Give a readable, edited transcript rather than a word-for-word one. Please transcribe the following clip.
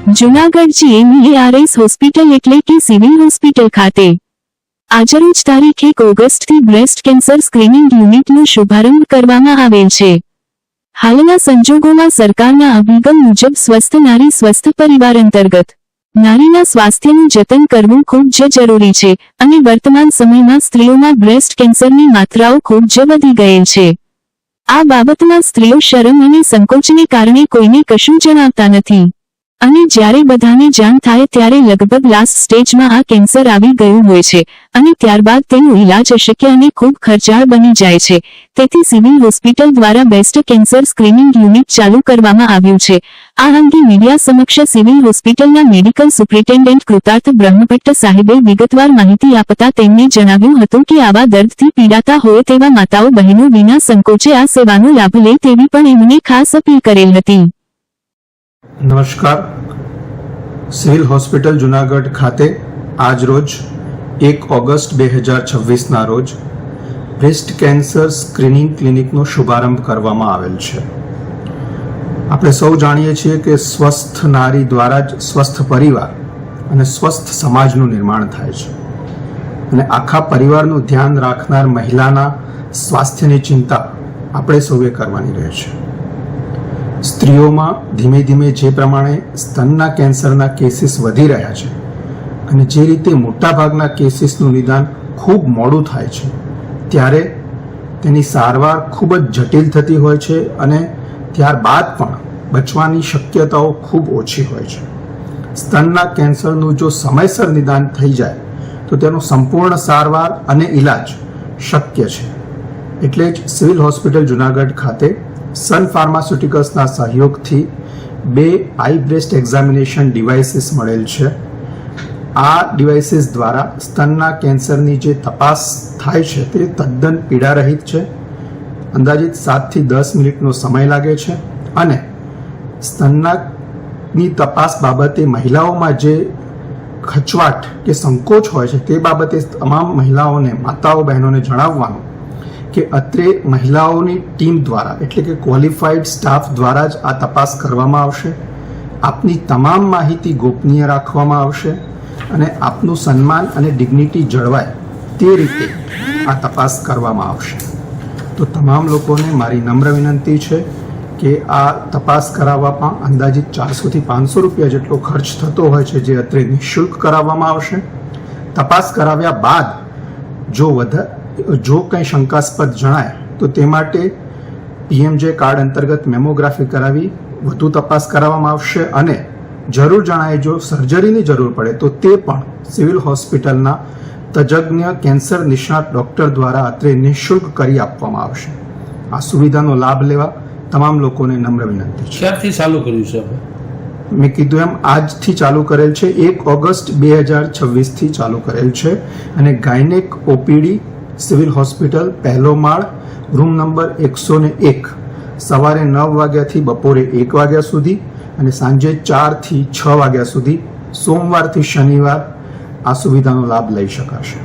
Junagadh GMERS hospital એટલે કે civil hospital ખાતે આજરોજ તારીખ 1 ઓગસ્ટથી બ્રેસ્ટ કેન્સર સ્ક્રીનિંગ યુનિટનો શુભારંભ કરવામાં આવેલ છે। હાલના સંજોગોમાં સરકારના અભિગમ મુજબ સ્વસ્થ નારી સ્વસ્થ પરિવાર અંતર્ગત નારીના સ્વાસ્થ્યનું જતન કરવું ખૂબ જ જરૂરી છે અને વર્તમાન સમયમાં સ્ત્રીઓમાં બ્રેસ્ટ કેન્સરની માત્રાઓ ખૂબ જ વધી ગયેલ છે। આ બાબતમાં સ્ત્રીઓ શરમ અને સંકોચને કારણે કોઈને કશું જણાવતા નથી અને જ્યારે બધાને જાણ થાય ત્યારે લગભગ લાસ્ટ સ્ટેજમાં આ કેન્સર આવી ગયું હોય છે અને ત્યારબાદ તેનું ઈલાજ અશક્ય અને ખૂબ ખર્ચાળ બની જાય છે। તેથી સિવિલ હોસ્પિટલ દ્વારા બેસ્ટ કેન્સર સ્ક્રીનિંગ યુનિટ ચાલુ કરવામાં આવ્યું છે। આ અંગે મીડિયા સમક્ષ સિવિલ હોસ્પિટલના મેડિકલ સુપ્રિન્ટેન્ડન્ટ કૃતાર્થ બ્રહ્મભટ્ટ સાહેબે વિગતવાર માહિતી આપતા તેમણે જણાવ્યું હતું કે આવા દર્દથી પીડાતા હોય તેવા માતાઓ બહેનો વિના સંકોચે આ સેવાનો લાભ લે તેવી પણ એમને ખાસ અપીલ કરેલ હતી। નમસ્કાર। સિવિલ હોસ્પિટલ જૂનાગઢ ખાતે આજ રોજ 1 ઓગસ્ટ 2026 ના રોજ બ્રેસ્ટ કેન્સર સ્ક્રીનિંગ ક્લિનિકનો શુભારંભ કરવામાં આવેલ છે। આપણે સૌ જાણીએ છીએ કે સ્વસ્થ નારી દ્વારા જ સ્વસ્થ પરિવાર અને સ્વસ્થ સમાજનું નિર્માણ થાય છે અને આખા પરિવારનું ધ્યાન રાખનાર મહિલાના સ્વાસ્થ્યની ચિંતા આપણે સૌએ કરવાની રહે છે। સ્ત્રીઓમાં ધીમે ધીમે જે પ્રમાણે સ્તનના કેન્સરના કેસીસ વધી રહ્યા છે અને જે રીતે મોટાભાગના કેસીસનું નિદાન ખૂબ મોડું થાય છે ત્યારે તેની સારવાર ખૂબ જ જટિલ થતી હોય છે અને ત્યારબાદ પણ બચવાની શક્યતાઓ ખૂબ ઓછી હોય છે। સ્તનના કેન્સરનું જો સમયસર નિદાન થઈ જાય તો તેનો સંપૂર્ણ સારવાર અને ઈલાજ શક્ય છે। એટલે જ સિવિલ હોસ્પિટલ જૂનાગઢ ખાતે સન ફાર્માસ્યુટિકલ્સના સહયોગથી 2 આઈ બ્રેસ્ટ એક્ઝામિનેશન ડિવાઇસીસ મળેલ છે। આ ડિવાઇસીસ દ્વારા સ્તનના કેન્સરની જે તપાસ થાય છે તે તદ્દન પીડારહિત છે। અંદાજિત 7 થી 10 મિનિટનો સમય લાગે છે અને સ્તનની તપાસ બાબતે મહિલાઓમાં જે ખચવાટ કે સંકોચ હોય છે તે બાબતે તમામ મહિલાઓને માતાઓ બહેનોને જણાવવાનું કે અત્રે મહિલાઓની ટીમ દ્વારા એટલે કે ક્વોલિફાઈડ સ્ટાફ દ્વારા જ આ તપાસ કરવામાં આવશે। આપની તમામ માહિતી ગોપનીય રાખવામાં આવશે અને આપનું સન્માન અને ડિગ્નિટી જળવાય તે રીતે આ તપાસ કરવામાં આવશે। તો તમામ લોકોને મારી નમ્ર વિનંતી છે કે આ તપાસ કરાવવામાં અંદાજિત 400 થી 500 રૂપિયા જેટલો ખર્ચ થતો હોય છે જે અત્રે નિઃશુલ્ક કરાવવામાં આવશે। તપાસ કરાવ્યા બાદ જો કંઈ શંકાસ્પદ જણાય તો તે માટે PMJ કાર્ડ અંતર્ગત મેમોગ્રાફી કરાવી વધુ તપાસ કરાવવામાં આવશે અને જરૂર જણાય જો સર્જરીની જરૂર પડે તો તે પણ સિવિલ હોસ્પિટલના તજજ્ઞ કેન્સર નિષ્ણાત ડોક્ટર દ્વારા અત્રે નિઃશુલ્ક કરી આપવામાં આવશે। આ સુવિધાનો લાભ લેવા તમામ લોકોને નમ્ર વિનંતી છે। ક્યારથી ચાલુ કર્યું છે? મેં કીધું એમ આજથી ચાલુ કરેલ છે। 1 ઓગસ્ટ 2026 થી ચાલુ કરેલ છે અને ગાયનેક OPD સિવિલ હોસ્પિટલ પહેલો માળ રૂમ નંબર 101 સવારે 9 વાગ્યાથી બપોરે 1 વાગ્યા સુધી અને સાંજે 4 થી 6 વાગ્યા સુધી સોમવારથી શનિવાર આ સુવિધાનો લાભ લઈ શકાશે।